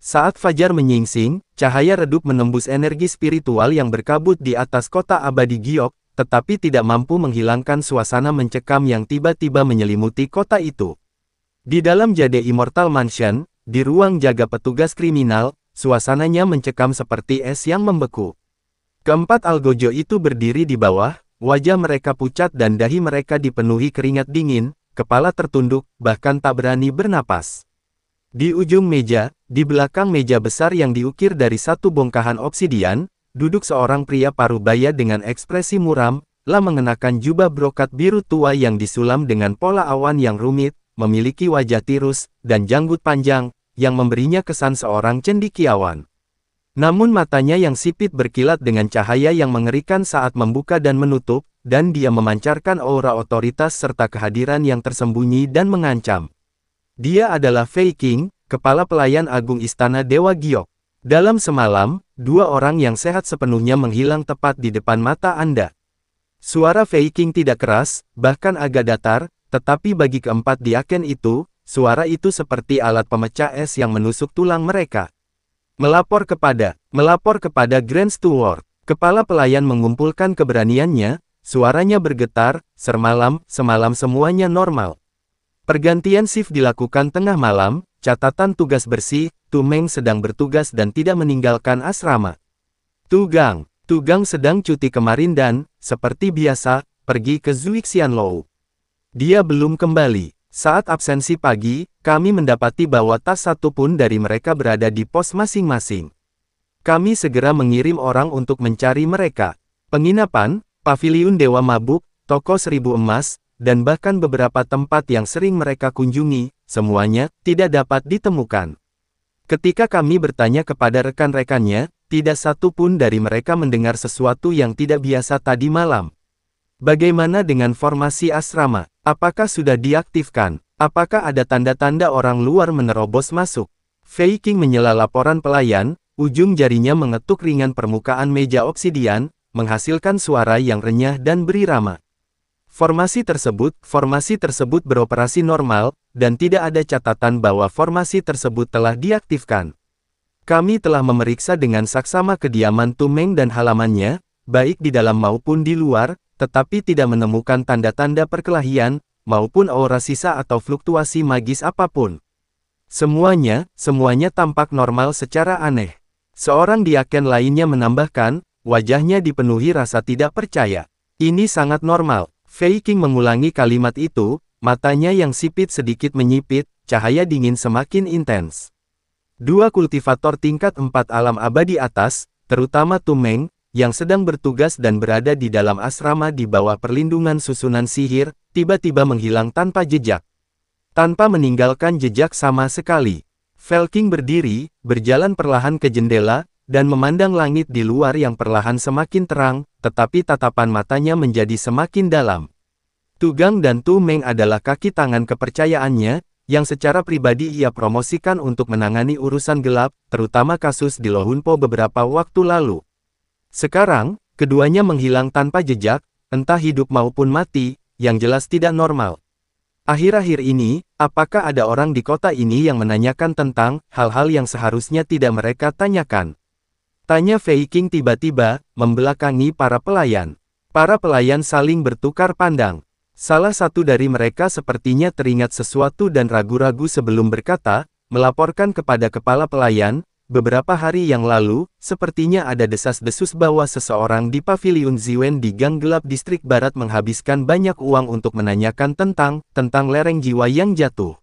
Saat fajar menyingsing, cahaya redup menembus energi spiritual yang berkabut di atas kota abadi Giok, tetapi tidak mampu menghilangkan suasana mencekam yang tiba-tiba menyelimuti kota itu. Di dalam Jade Immortal Mansion, di ruang jaga petugas kriminal, suasananya mencekam seperti es yang membeku. Keempat algojo itu berdiri di bawah, wajah mereka pucat dan dahi mereka dipenuhi keringat dingin, kepala tertunduk, bahkan tak berani bernapas. Di ujung meja, di belakang meja besar yang diukir dari satu bongkahan obsidian, duduk seorang pria parubaya dengan ekspresi muram, mengenakan jubah brokat biru tua yang disulam dengan pola awan yang rumit, memiliki wajah tirus, dan janggut panjang, yang memberinya kesan seorang cendekiawan. Namun matanya yang sipit berkilat dengan cahaya yang mengerikan saat membuka dan menutup, dan dia memancarkan aura otoritas serta kehadiran yang tersembunyi dan mengancam. Dia adalah Fei Qing, kepala pelayan agung Istana Dewa Giok. Dalam semalam, dua orang yang sehat sepenuhnya menghilang tepat di depan mata Anda. Suara Fei Qing tidak keras, bahkan agak datar, tetapi bagi keempat diaken itu, suara itu seperti alat pemecah es yang menusuk tulang mereka. Melapor kepada Grand Steward. Kepala pelayan mengumpulkan keberaniannya, suaranya bergetar, semalam semuanya normal. Pergantian shift dilakukan tengah malam, catatan tugas bersih, Tu Meng sedang bertugas dan tidak meninggalkan asrama. Tugang sedang cuti kemarin dan, seperti biasa, pergi ke Zuixianlou. Dia belum kembali. Saat absensi pagi, kami mendapati bahwa tak satu pun dari mereka berada di pos masing-masing. Kami segera mengirim orang untuk mencari mereka. Penginapan, paviliun Dewa Mabuk, toko 1000 emas, dan bahkan beberapa tempat yang sering mereka kunjungi, semuanya tidak dapat ditemukan. Ketika kami bertanya kepada rekan-rekannya, tidak satu pun dari mereka mendengar sesuatu yang tidak biasa tadi malam. Bagaimana dengan formasi asrama? Apakah sudah diaktifkan? Apakah ada tanda-tanda orang luar menerobos masuk? Fei Qing menyela laporan pelayan, ujung jarinya mengetuk ringan permukaan meja obsidian, menghasilkan suara yang renyah dan berirama. Formasi tersebut beroperasi normal, dan tidak ada catatan bahwa formasi tersebut telah diaktifkan. Kami telah memeriksa dengan saksama kediaman Tu Meng dan halamannya, baik di dalam maupun di luar, tetapi tidak menemukan tanda-tanda perkelahian, maupun aura sisa atau fluktuasi magis apapun. Semuanya tampak normal secara aneh. Seorang diaken lainnya menambahkan, wajahnya dipenuhi rasa tidak percaya. Ini sangat normal. Fei Qing mengulangi kalimat itu, matanya yang sipit sedikit menyipit, cahaya dingin semakin intens. Dua kultivator tingkat 4 alam abadi atas, terutama Tu Meng, yang sedang bertugas dan berada di dalam asrama di bawah perlindungan susunan sihir, tiba-tiba menghilang tanpa jejak. Tanpa meninggalkan jejak sama sekali. Fei Qing berdiri, berjalan perlahan ke jendela, dan memandang langit di luar yang perlahan semakin terang, tetapi tatapan matanya menjadi semakin dalam. Tugang dan Tu Meng adalah kaki tangan kepercayaannya, yang secara pribadi ia promosikan untuk menangani urusan gelap, terutama kasus di Lohunpo beberapa waktu lalu. Sekarang, keduanya menghilang tanpa jejak, entah hidup maupun mati, yang jelas tidak normal. Akhir-akhir ini, apakah ada orang di kota ini yang menanyakan tentang hal-hal yang seharusnya tidak mereka tanyakan? Tanya Fei Qing tiba-tiba, membelakangi para pelayan. Para pelayan saling bertukar pandang. Salah satu dari mereka sepertinya teringat sesuatu dan ragu-ragu sebelum berkata, melaporkan kepada kepala pelayan, beberapa hari yang lalu, sepertinya ada desas-desus bahwa seseorang di paviliun Ziwen di Gang Gelap Distrik Barat menghabiskan banyak uang untuk menanyakan tentang lereng jiwa yang jatuh.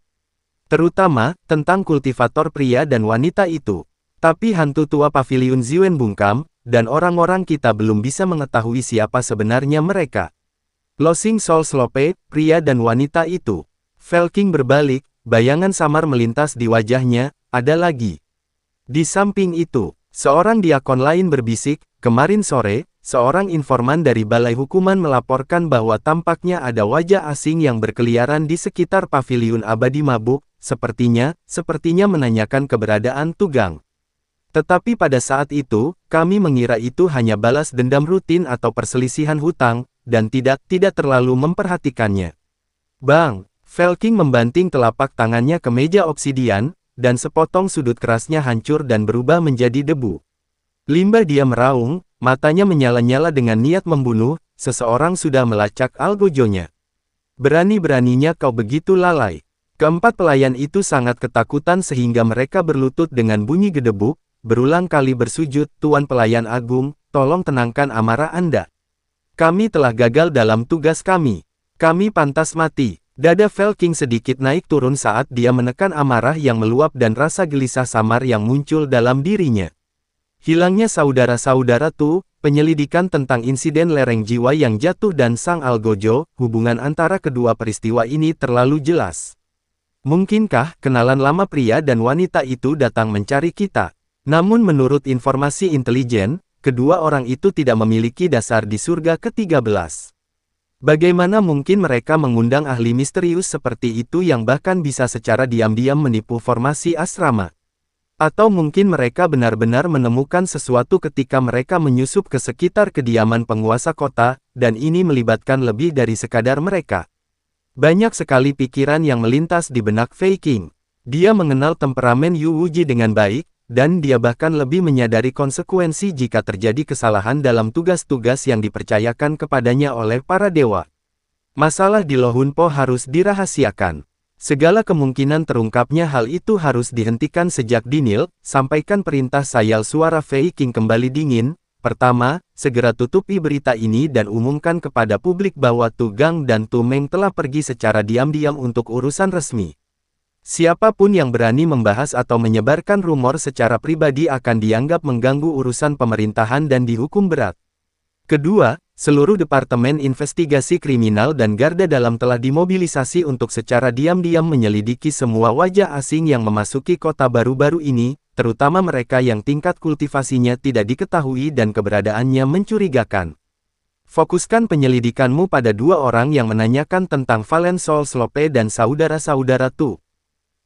Terutama, tentang kultivator pria dan wanita itu. Tapi hantu tua paviliun Ziwen bungkam, dan orang-orang kita belum bisa mengetahui siapa sebenarnya mereka. Losing Soul Slope, pria dan wanita itu. Fei Qing berbalik, bayangan samar melintas di wajahnya, ada lagi. Di samping itu, seorang diakon lain berbisik, kemarin sore, seorang informan dari Balai Hukuman melaporkan bahwa tampaknya ada wajah asing yang berkeliaran di sekitar paviliun abadi mabuk, sepertinya menanyakan keberadaan Tugang. Tetapi pada saat itu, kami mengira itu hanya balas dendam rutin atau perselisihan hutang, dan tidak terlalu memperhatikannya. Bang! Fei Qing membanting telapak tangannya ke meja obsidian, dan sepotong sudut kerasnya hancur dan berubah menjadi debu. Limbah dia meraung, matanya menyala-nyala dengan niat membunuh, seseorang sudah melacak algojonya. Berani-beraninya kau begitu lalai. Keempat pelayan itu sangat ketakutan sehingga mereka berlutut dengan bunyi gedebuk, berulang kali bersujud, Tuan Pelayan Agung, tolong tenangkan amarah Anda. Kami telah gagal dalam tugas kami. Kami pantas mati. Dada Felking sedikit naik turun saat dia menekan amarah yang meluap dan rasa gelisah samar yang muncul dalam dirinya. Hilangnya saudara-saudara Tu, penyelidikan tentang insiden lereng jiwa yang jatuh dan Sang Algojo, hubungan antara kedua peristiwa ini terlalu jelas. Mungkinkah kenalan lama pria dan wanita itu datang mencari kita? Namun menurut informasi intelijen, kedua orang itu tidak memiliki dasar di surga ke-13. Bagaimana mungkin mereka mengundang ahli misterius seperti itu yang bahkan bisa secara diam-diam menipu formasi asrama? Atau mungkin mereka benar-benar menemukan sesuatu ketika mereka menyusup ke sekitar kediaman penguasa kota, dan ini melibatkan lebih dari sekadar mereka. Banyak sekali pikiran yang melintas di benak Fei Qing. Dia mengenal temperamen Yu Wuji dengan baik, dan dia bahkan lebih menyadari konsekuensi jika terjadi kesalahan dalam tugas-tugas yang dipercayakan kepadanya oleh para dewa. Masalah di Lohunpo harus dirahasiakan. Segala kemungkinan terungkapnya hal itu harus dihentikan sejak dinil, sampaikan perintah sayal suara Fei Qing kembali dingin. Pertama, segera tutupi berita ini dan umumkan kepada publik bahwa Tu Gang dan Tu Meng telah pergi secara diam-diam untuk urusan resmi. Siapapun yang berani membahas atau menyebarkan rumor secara pribadi akan dianggap mengganggu urusan pemerintahan dan dihukum berat. Kedua, seluruh Departemen Investigasi Kriminal dan Garda Dalam telah dimobilisasi untuk secara diam-diam menyelidiki semua wajah asing yang memasuki kota baru-baru ini, terutama mereka yang tingkat kultivasinya tidak diketahui dan keberadaannya mencurigakan. Fokuskan penyelidikanmu pada dua orang yang menanyakan tentang Valen Sol Slope dan saudara-saudara Tu.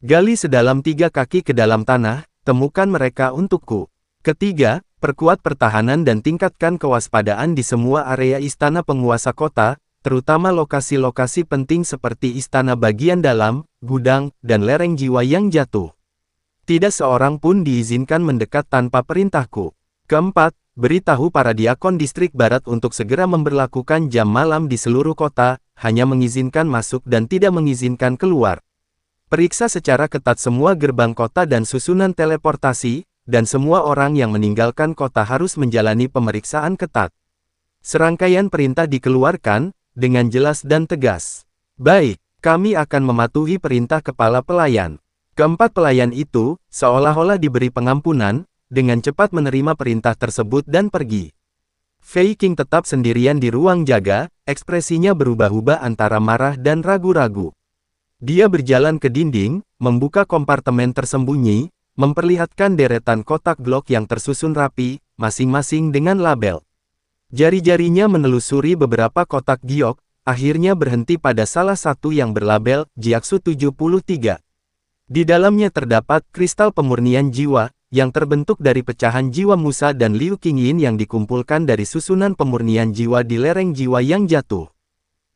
Gali sedalam 3 kaki ke dalam tanah, temukan mereka untukku. Ketiga, perkuat pertahanan dan tingkatkan kewaspadaan di semua area istana penguasa kota, terutama lokasi-lokasi penting seperti istana bagian dalam, gudang, dan lereng jiwa yang jatuh. Tidak seorang pun diizinkan mendekat tanpa perintahku. Keempat, beritahu para diakon distrik barat untuk segera memberlakukan jam malam di seluruh kota, hanya mengizinkan masuk dan tidak mengizinkan keluar. Periksa secara ketat semua gerbang kota dan susunan teleportasi, dan semua orang yang meninggalkan kota harus menjalani pemeriksaan ketat. Serangkaian perintah dikeluarkan, dengan jelas dan tegas. Baik, kami akan mematuhi perintah kepala pelayan. Keempat pelayan itu, seolah-olah diberi pengampunan, dengan cepat menerima perintah tersebut dan pergi. Fei Qing tetap sendirian di ruang jaga, ekspresinya berubah-ubah antara marah dan ragu-ragu. Dia berjalan ke dinding, membuka kompartemen tersembunyi, memperlihatkan deretan kotak blok yang tersusun rapi, masing-masing dengan label. Jari-jarinya menelusuri beberapa kotak giok, akhirnya berhenti pada salah satu yang berlabel Jiaksu 73. Di dalamnya terdapat kristal pemurnian jiwa, yang terbentuk dari pecahan jiwa Musa dan Liu Qingyin yang dikumpulkan dari susunan pemurnian jiwa di lereng jiwa yang jatuh.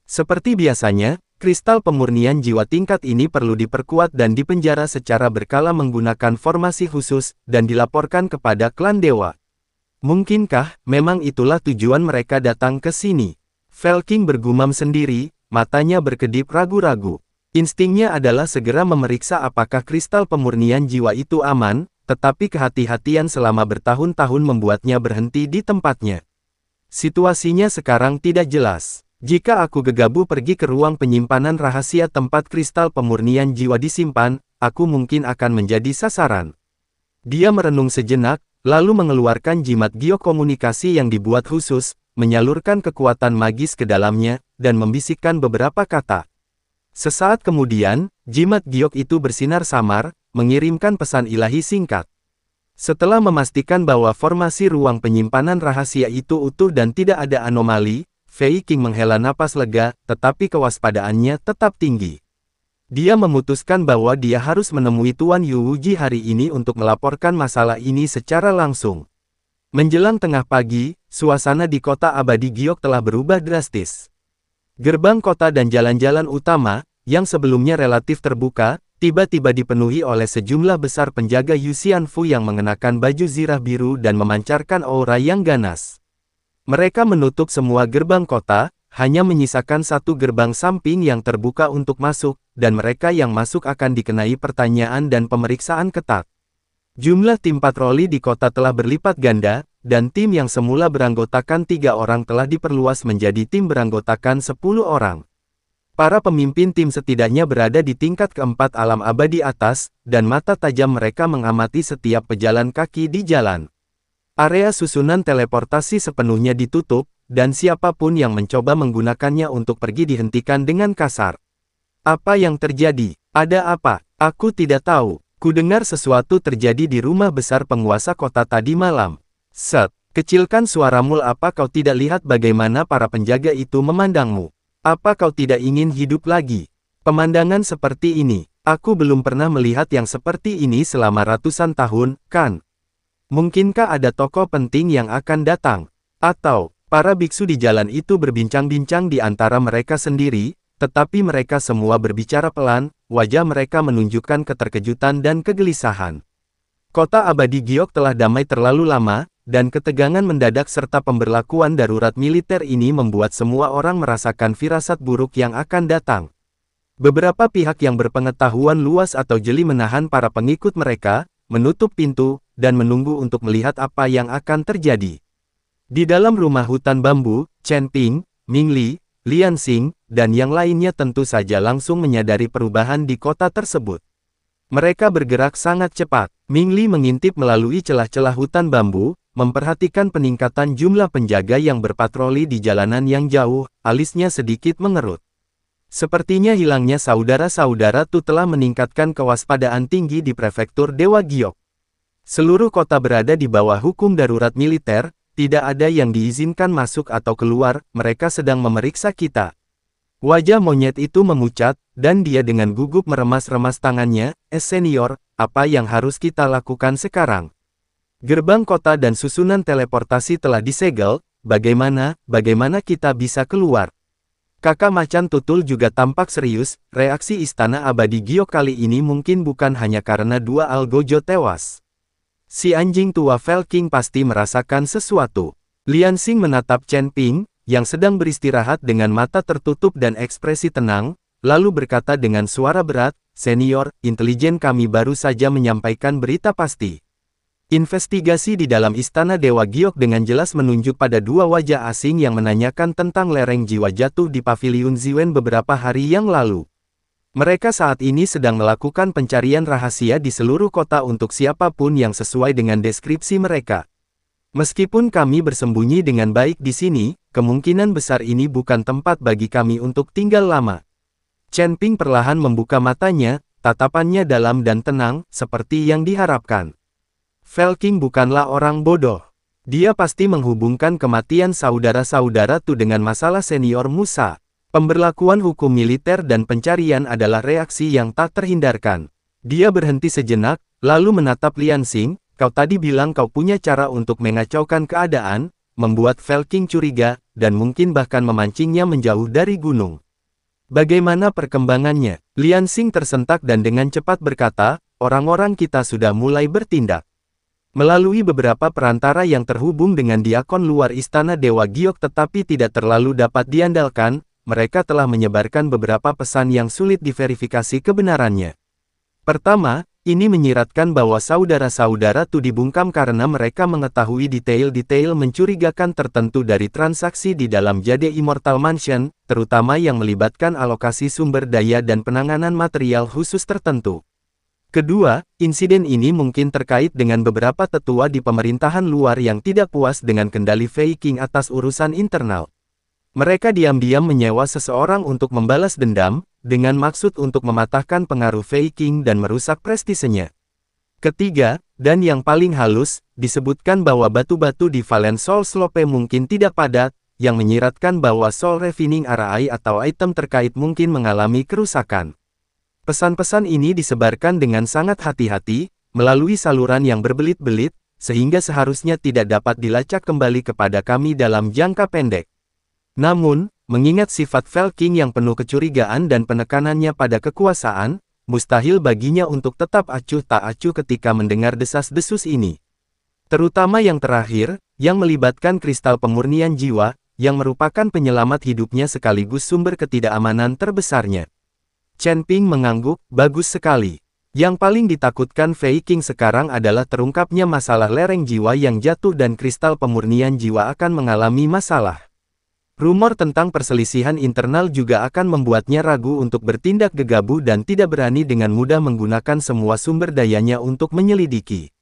Seperti biasanya, kristal pemurnian jiwa tingkat ini perlu diperkuat dan dipenjara secara berkala menggunakan formasi khusus, dan dilaporkan kepada klan dewa. Mungkinkah, memang itulah tujuan mereka datang ke sini? Felking bergumam sendiri, matanya berkedip ragu-ragu. Instingnya adalah segera memeriksa apakah kristal pemurnian jiwa itu aman, tetapi kehati-hatian selama bertahun-tahun membuatnya berhenti di tempatnya. Situasinya sekarang tidak jelas. Jika aku gegabah pergi ke ruang penyimpanan rahasia tempat kristal pemurnian jiwa disimpan, aku mungkin akan menjadi sasaran. Dia merenung sejenak, lalu mengeluarkan jimat giok komunikasi yang dibuat khusus, menyalurkan kekuatan magis ke dalamnya, dan membisikkan beberapa kata. Sesaat kemudian, jimat giok itu bersinar samar, mengirimkan pesan ilahi singkat. Setelah memastikan bahwa formasi ruang penyimpanan rahasia itu utuh dan tidak ada anomali, Fei Qing menghela napas lega, tetapi kewaspadaannya tetap tinggi. Dia memutuskan bahwa dia harus menemui Tuan Yu Wuji hari ini untuk melaporkan masalah ini secara langsung. Menjelang tengah pagi, suasana di kota abadi Giok telah berubah drastis. Gerbang kota dan jalan-jalan utama, yang sebelumnya relatif terbuka, tiba-tiba dipenuhi oleh sejumlah besar penjaga Yuxianfu yang mengenakan baju zirah biru dan memancarkan aura yang ganas. Mereka menutup semua gerbang kota, hanya menyisakan satu gerbang samping yang terbuka untuk masuk, dan mereka yang masuk akan dikenai pertanyaan dan pemeriksaan ketat. Jumlah tim patroli di kota telah berlipat ganda, dan tim yang semula beranggotakan 3 orang telah diperluas menjadi tim beranggotakan 10 orang. Para pemimpin tim setidaknya berada di tingkat keempat alam abadi atas, dan mata tajam mereka mengamati setiap pejalan kaki di jalan. Area susunan teleportasi sepenuhnya ditutup, dan siapapun yang mencoba menggunakannya untuk pergi dihentikan dengan kasar. Apa yang terjadi? Ada apa? Aku tidak tahu. Kudengar sesuatu terjadi di rumah besar penguasa kota tadi malam. Set, kecilkan suaramu. Apa kau tidak lihat bagaimana para penjaga itu memandangmu? Apa kau tidak ingin hidup lagi? Pemandangan seperti ini, aku belum pernah melihat yang seperti ini selama ratusan tahun, kan? Mungkinkah ada tokoh penting yang akan datang? Atau, para biksu di jalan itu berbincang-bincang di antara mereka sendiri, tetapi mereka semua berbicara pelan, wajah mereka menunjukkan keterkejutan dan kegelisahan. Kota abadi Giok telah damai terlalu lama, dan ketegangan mendadak serta pemberlakuan darurat militer ini membuat semua orang merasakan firasat buruk yang akan datang. Beberapa pihak yang berpengetahuan luas atau jeli menahan para pengikut mereka, menutup pintu, dan menunggu untuk melihat apa yang akan terjadi. Di dalam rumah hutan bambu, Chen Ping, Ming Li, Lian Xing, dan yang lainnya tentu saja langsung menyadari perubahan di kota tersebut. Mereka bergerak sangat cepat. Ming Li mengintip melalui celah-celah hutan bambu, memperhatikan peningkatan jumlah penjaga yang berpatroli di jalanan yang jauh, alisnya sedikit mengerut. Sepertinya hilangnya saudara-saudara Tu telah meningkatkan kewaspadaan tinggi di prefektur Dewa Giok. Seluruh kota berada di bawah hukum darurat militer, tidak ada yang diizinkan masuk atau keluar, mereka sedang memeriksa kita. Wajah monyet itu memucat, dan dia dengan gugup meremas-remas tangannya, senior, apa yang harus kita lakukan sekarang? Gerbang kota dan susunan teleportasi telah disegel, bagaimana kita bisa keluar? Kakak macan tutul juga tampak serius, reaksi Istana Abadi Giok kali ini mungkin bukan hanya karena 2 algojo tewas. Si anjing tua Felking pasti merasakan sesuatu. Lian Xing menatap Chen Ping, yang sedang beristirahat dengan mata tertutup dan ekspresi tenang, lalu berkata dengan suara berat, "Senior, intelijen kami baru saja menyampaikan berita pasti. Investigasi di dalam Istana Dewa Giok dengan jelas menunjuk pada 2 wajah asing yang menanyakan tentang lereng jiwa jatuh di Paviliun Ziwen beberapa hari yang lalu. Mereka saat ini sedang melakukan pencarian rahasia di seluruh kota untuk siapapun yang sesuai dengan deskripsi mereka. Meskipun kami bersembunyi dengan baik di sini, kemungkinan besar ini bukan tempat bagi kami untuk tinggal lama." Chen Ping perlahan membuka matanya, tatapannya dalam dan tenang, seperti yang diharapkan. Felking bukanlah orang bodoh. Dia pasti menghubungkan kematian saudara-saudara Tu dengan masalah senior Musa. Pemberlakuan hukum militer dan pencarian adalah reaksi yang tak terhindarkan. Dia berhenti sejenak, lalu menatap Lian Xing, "Kau tadi bilang kau punya cara untuk mengacaukan keadaan," membuat Felking curiga, dan mungkin bahkan memancingnya menjauh dari gunung. "Bagaimana perkembangannya?" Lian Xing tersentak dan dengan cepat berkata, "Orang-orang kita sudah mulai bertindak. Melalui beberapa perantara yang terhubung dengan diakon luar Istana Dewa Giok tetapi tidak terlalu dapat diandalkan, mereka telah menyebarkan beberapa pesan yang sulit diverifikasi kebenarannya. Pertama, ini menyiratkan bahwa saudara-saudara Tu dibungkam karena mereka mengetahui detail-detail mencurigakan tertentu dari transaksi di dalam Jade Immortal Mansion, terutama yang melibatkan alokasi sumber daya dan penanganan material khusus tertentu. Kedua, insiden ini mungkin terkait dengan beberapa tetua di pemerintahan luar yang tidak puas dengan kendali Fei King atas urusan internal. Mereka diam-diam menyewa seseorang untuk membalas dendam, dengan maksud untuk mematahkan pengaruh Fei King dan merusak prestisenya. Ketiga, dan yang paling halus, disebutkan bahwa batu-batu di Valen Soul Slope mungkin tidak padat, yang menyiratkan bahwa Soul Refining Arai atau item terkait mungkin mengalami kerusakan. Pesan-pesan ini disebarkan dengan sangat hati-hati, melalui saluran yang berbelit-belit, sehingga seharusnya tidak dapat dilacak kembali kepada kami dalam jangka pendek. Namun, mengingat sifat Felking yang penuh kecurigaan dan penekanannya pada kekuasaan, mustahil baginya untuk tetap acuh tak acuh ketika mendengar desas-desus ini. Terutama yang terakhir, yang melibatkan kristal pemurnian jiwa, yang merupakan penyelamat hidupnya sekaligus sumber ketidakamanan terbesarnya. Chen Ping mengangguk, bagus sekali. Yang paling ditakutkan Fei Qing sekarang adalah terungkapnya masalah lereng jiwa yang jatuh dan kristal pemurnian jiwa akan mengalami masalah. Rumor tentang perselisihan internal juga akan membuatnya ragu untuk bertindak gegabah dan tidak berani dengan mudah menggunakan semua sumber dayanya untuk menyelidiki.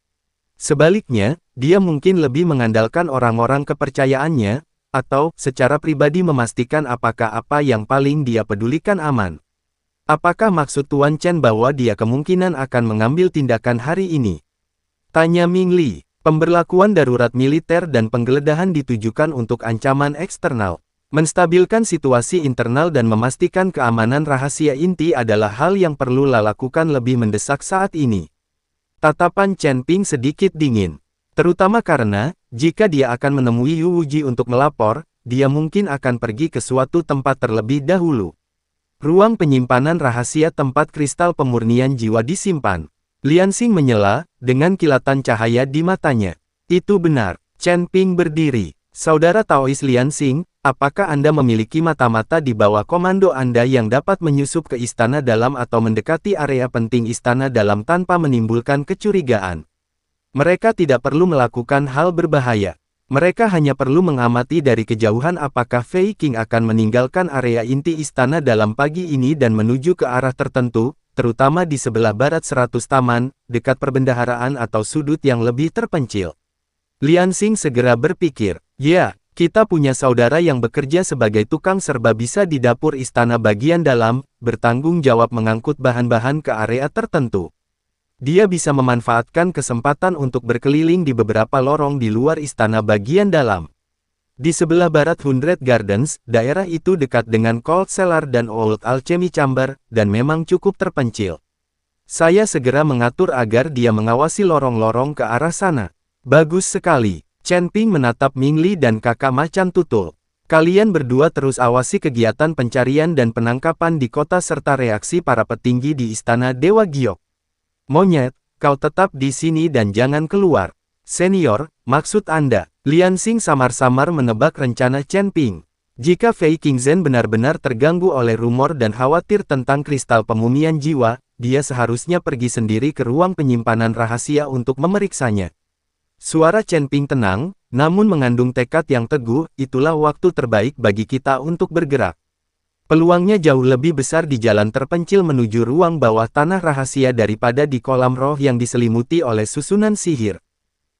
Sebaliknya, dia mungkin lebih mengandalkan orang-orang kepercayaannya, atau secara pribadi memastikan apakah apa yang paling dia pedulikan aman. Apakah maksud Tuan Chen bahwa dia kemungkinan akan mengambil tindakan hari ini? Tanya Ming Li. Pemberlakuan darurat militer dan penggeledahan ditujukan untuk ancaman eksternal. Menstabilkan situasi internal dan memastikan keamanan rahasia inti adalah hal yang perlu lakukan lebih mendesak saat ini. Tatapan Chen Ping sedikit dingin. Terutama karena, jika dia akan menemui Yu Wuji untuk melapor, dia mungkin akan pergi ke suatu tempat terlebih dahulu. Ruang penyimpanan rahasia tempat kristal pemurnian jiwa disimpan. Liansing menyela, dengan kilatan cahaya di matanya. Itu benar. Chen Ping berdiri. Saudara Taois Liansing, apakah Anda memiliki mata-mata di bawah komando Anda yang dapat menyusup ke istana dalam atau mendekati area penting istana dalam tanpa menimbulkan kecurigaan? Mereka tidak perlu melakukan hal berbahaya. Mereka hanya perlu mengamati dari kejauhan apakah Fei Qing akan meninggalkan area inti istana dalam pagi ini dan menuju ke arah tertentu, terutama di sebelah barat 100 taman, dekat perbendaharaan atau sudut yang lebih terpencil. Liansing segera berpikir, ya, kita punya saudara yang bekerja sebagai tukang serba bisa di dapur istana bagian dalam, bertanggung jawab mengangkut bahan-bahan ke area tertentu. Dia bisa memanfaatkan kesempatan untuk berkeliling di beberapa lorong di luar istana bagian dalam. Di sebelah barat Hundred Gardens, daerah itu dekat dengan Cold Cellar dan Old Alchemy Chamber, dan memang cukup terpencil. Saya segera mengatur agar dia mengawasi lorong-lorong ke arah sana. Bagus sekali. Chen Ping menatap Ming Li dan kakak macan tutul. Kalian berdua terus awasi kegiatan pencarian dan penangkapan di kota serta reaksi para petinggi di istana Dewa Giok. Monyet, kau tetap di sini dan jangan keluar. Senior, maksud Anda? Liansing samar-samar menebak rencana Chen Ping. Jika Fei Qingzhen benar-benar terganggu oleh rumor dan khawatir tentang kristal pemurnian jiwa, dia seharusnya pergi sendiri ke ruang penyimpanan rahasia untuk memeriksanya. Suara Chen Ping tenang, namun mengandung tekad yang teguh, itulah waktu terbaik bagi kita untuk bergerak. Peluangnya jauh lebih besar di jalan terpencil menuju ruang bawah tanah rahasia daripada di kolam roh yang diselimuti oleh susunan sihir.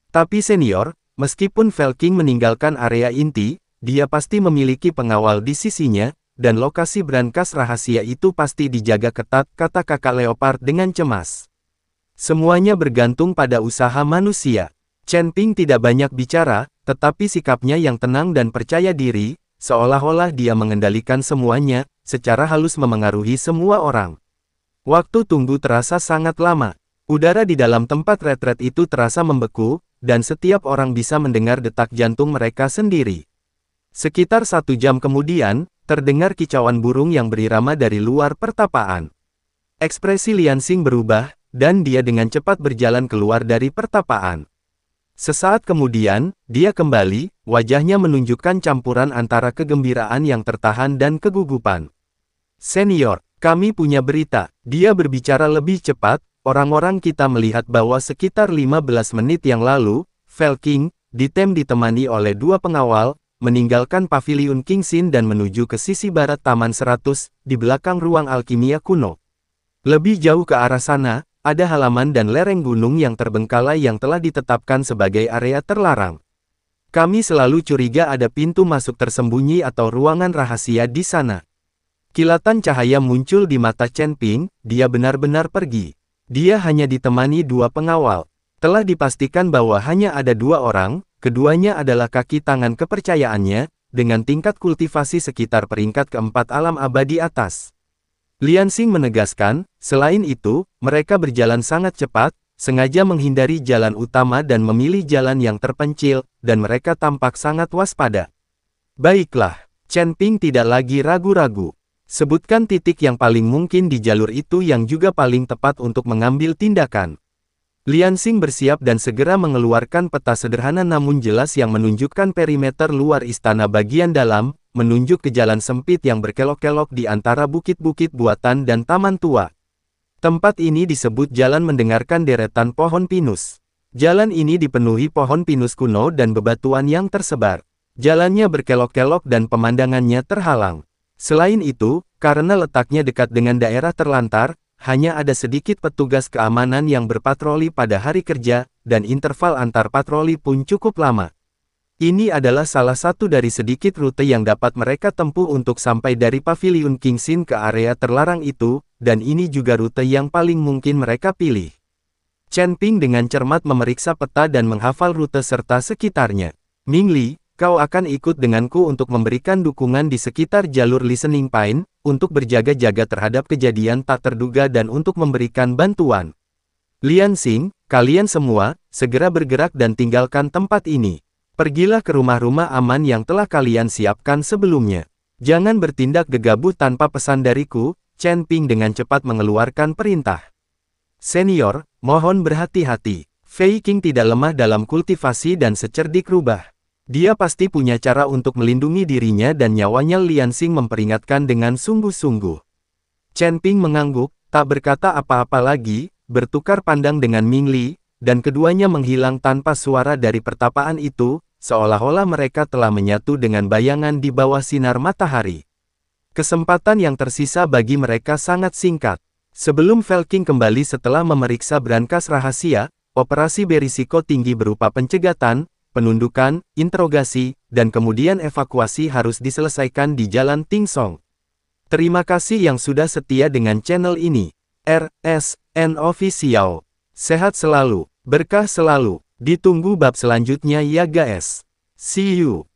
Tapi senior, meskipun Fei Qing meninggalkan area inti, dia pasti memiliki pengawal di sisinya, dan lokasi brankas rahasia itu pasti dijaga ketat, kata kakak Leopard dengan cemas. Semuanya bergantung pada usaha manusia. Chen Ping tidak banyak bicara, tetapi sikapnya yang tenang dan percaya diri, seolah-olah dia mengendalikan semuanya, secara halus memengaruhi semua orang. Waktu tunggu terasa sangat lama. Udara di dalam tempat retret itu terasa membeku, dan setiap orang bisa mendengar detak jantung mereka sendiri. Sekitar 1 jam kemudian, terdengar kicauan burung yang berirama dari luar pertapaan. Ekspresi Liansing berubah, dan dia dengan cepat berjalan keluar dari pertapaan. Sesaat kemudian, dia kembali, wajahnya menunjukkan campuran antara kegembiraan yang tertahan dan kegugupan. Senior, kami punya berita. Dia berbicara lebih cepat, orang-orang kita melihat bahwa sekitar 15 menit yang lalu, Fei Qing, ditemani oleh 2 pengawal, meninggalkan paviliun Qingxin dan menuju ke sisi barat Taman 100, di belakang ruang alkimia kuno. Lebih jauh ke arah sana, ada halaman dan lereng gunung yang terbengkalai yang telah ditetapkan sebagai area terlarang. Kami selalu curiga ada pintu masuk tersembunyi atau ruangan rahasia di sana. Kilatan cahaya muncul di mata Chen Ping, dia benar-benar pergi. Dia hanya ditemani 2 pengawal. Telah dipastikan bahwa hanya ada 2 orang, keduanya adalah kaki tangan kepercayaannya, dengan tingkat kultivasi sekitar peringkat keempat alam abadi atas. Liansing menegaskan, selain itu, mereka berjalan sangat cepat, sengaja menghindari jalan utama dan memilih jalan yang terpencil, dan mereka tampak sangat waspada. Baiklah, Chen Ping tidak lagi ragu-ragu. Sebutkan titik yang paling mungkin di jalur itu yang juga paling tepat untuk mengambil tindakan. Liansing bersiap dan segera mengeluarkan peta sederhana namun jelas yang menunjukkan perimeter luar istana bagian dalam, menunjuk ke jalan sempit yang berkelok-kelok di antara bukit-bukit buatan dan taman tua. Tempat ini disebut jalan mendengarkan deretan pohon pinus. Jalan ini dipenuhi pohon pinus kuno dan bebatuan yang tersebar. Jalannya berkelok-kelok dan pemandangannya terhalang. Selain itu, karena letaknya dekat dengan daerah terlantar, hanya ada sedikit petugas keamanan yang berpatroli pada hari kerja, dan interval antar patroli pun cukup lama. Ini adalah salah satu dari sedikit rute yang dapat mereka tempuh untuk sampai dari Paviliun Kingsin ke area terlarang itu, dan ini juga rute yang paling mungkin mereka pilih. Chen Ping dengan cermat memeriksa peta dan menghafal rute serta sekitarnya. Ming Li, kau akan ikut denganku untuk memberikan dukungan di sekitar jalur Listening Pine, untuk berjaga-jaga terhadap kejadian tak terduga dan untuk memberikan bantuan. Liansing, kalian semua, segera bergerak dan tinggalkan tempat ini. Pergilah ke rumah-rumah aman yang telah kalian siapkan sebelumnya. Jangan bertindak gegabah tanpa pesan dariku, Chen Ping dengan cepat mengeluarkan perintah. Senior, mohon berhati-hati. Fei Qing tidak lemah dalam kultivasi dan secerdik rubah. Dia pasti punya cara untuk melindungi dirinya dan nyawanya. Liansing memperingatkan dengan sungguh-sungguh. Chen Ping mengangguk, tak berkata apa-apa lagi, bertukar pandang dengan Ming Li, dan keduanya menghilang tanpa suara dari pertapaan itu, seolah-olah mereka telah menyatu dengan bayangan di bawah sinar matahari. Kesempatan yang tersisa bagi mereka sangat singkat. Sebelum Felking kembali setelah memeriksa brankas rahasia, operasi berisiko tinggi berupa pencegatan, penundukan, interogasi, dan kemudian evakuasi harus diselesaikan di Jalan Tingsong. Terima kasih yang sudah setia dengan channel ini. RSN Official. Sehat selalu, berkah selalu. Ditunggu bab selanjutnya ya guys. See you.